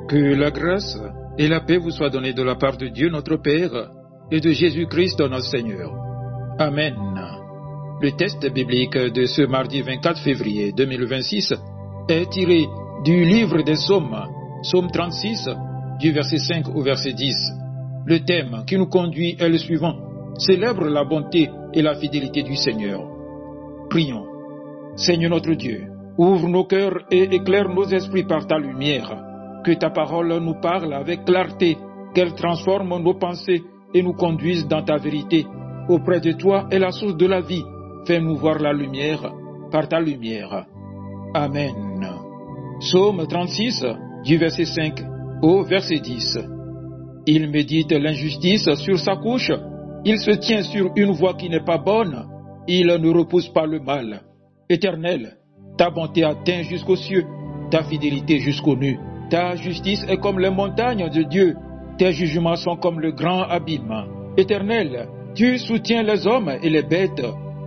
Que la grâce et la paix vous soient données de la part de Dieu notre Père et de Jésus-Christ notre Seigneur. Amen. Le texte biblique de ce mardi 24 février 2026 est tiré du livre des Psaumes, Psaume 36, du verset 5 au verset 10. Le thème qui nous conduit est le suivant: célèbre la bonté et la fidélité du Seigneur. Prions. Seigneur notre Dieu, ouvre nos cœurs et éclaire nos esprits par ta lumière. Que ta parole nous parle avec clarté, qu'elle transforme nos pensées et nous conduise dans ta vérité. Auprès de toi est la source de la vie. Fais-nous voir la lumière par ta lumière. Amen. Psaume 36, du verset 5 au verset 10. Il médite l'injustice sur sa couche. Il se tient sur une voie qui n'est pas bonne. Il ne repousse pas le mal. Éternel, ta bonté atteint jusqu'aux cieux, ta fidélité jusqu'aux nues. Ta justice est comme les montagnes de Dieu. Tes jugements sont comme le grand abîme. Éternel, tu soutiens les hommes et les bêtes.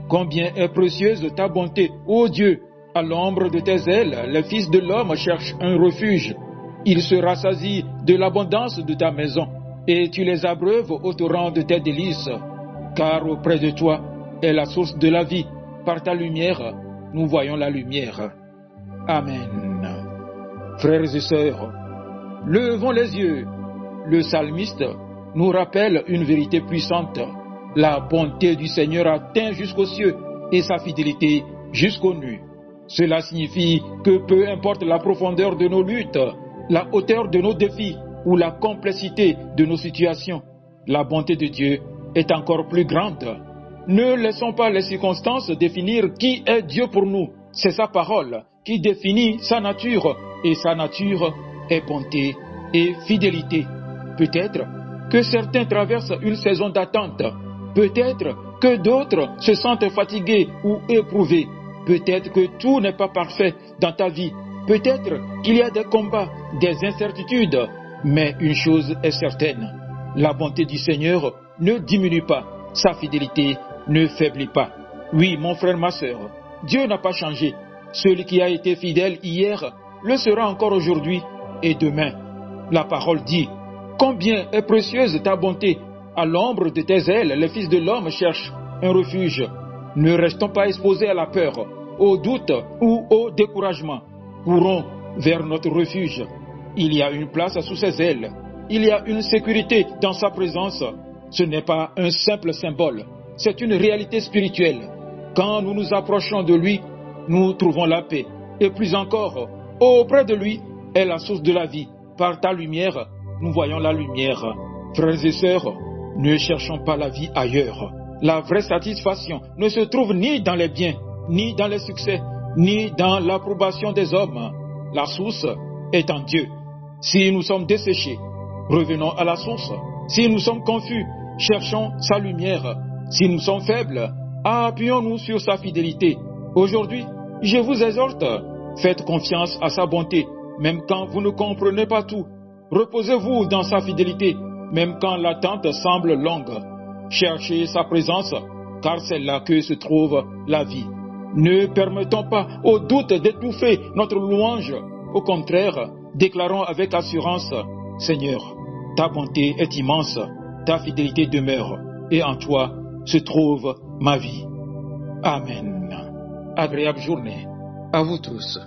Combien est précieuse ta bonté, ô Dieu! À l'ombre de tes ailes, les fils de l'homme cherchent un refuge. Ils se rassasient de l'abondance de ta maison, et tu les abreuves au torrent de tes délices. Car auprès de toi est la source de la vie. Par ta lumière, nous voyons la lumière. Amen. Frères et sœurs, levons les yeux. Le psalmiste nous rappelle une vérité puissante. La bonté du Seigneur atteint jusqu'aux cieux et sa fidélité jusqu'aux nues. Cela signifie que peu importe la profondeur de nos luttes, la hauteur de nos défis ou la complexité de nos situations, la bonté de Dieu est encore plus grande. Ne laissons pas les circonstances définir qui est Dieu pour nous. C'est sa parole qui définit sa nature, et sa nature est bonté et fidélité. Peut-être que certains traversent une saison d'attente. Peut-être que d'autres se sentent fatigués ou éprouvés. Peut-être que tout n'est pas parfait dans ta vie. Peut-être qu'il y a des combats, des incertitudes. Mais une chose est certaine, la bonté du Seigneur ne diminue pas. Sa fidélité ne faiblit pas. Oui, mon frère, ma sœur, Dieu n'a pas changé. Celui qui a été fidèle hier le sera encore aujourd'hui et demain. La parole dit: combien est précieuse ta bonté! À l'ombre de tes ailes, les fils de l'homme cherchent un refuge. Ne restons pas exposés à la peur, au doute ou au découragement. Courons vers notre refuge. Il y a une place sous ses ailes. Il y a une sécurité dans sa présence. Ce n'est pas un simple symbole, c'est une réalité spirituelle. Quand nous nous approchons de lui, nous trouvons la paix. Et plus encore, auprès de lui est la source de la vie. Par ta lumière, nous voyons la lumière. Frères et sœurs, ne cherchons pas la vie ailleurs. La vraie satisfaction ne se trouve ni dans les biens, ni dans les succès, ni dans l'approbation des hommes. La source est en Dieu. Si nous sommes desséchés, revenons à la source. Si nous sommes confus, cherchons sa lumière. Si nous sommes faibles, appuyons-nous sur sa fidélité. Aujourd'hui, je vous exhorte, faites confiance à sa bonté, même quand vous ne comprenez pas tout. Reposez-vous dans sa fidélité, même quand l'attente semble longue. Cherchez sa présence, car c'est là que se trouve la vie. Ne permettons pas au doute d'étouffer notre louange. Au contraire, déclarons avec assurance: Seigneur, ta bonté est immense, ta fidélité demeure, et en toi se trouve ma vie. Amen. Agréable journée à vous tous.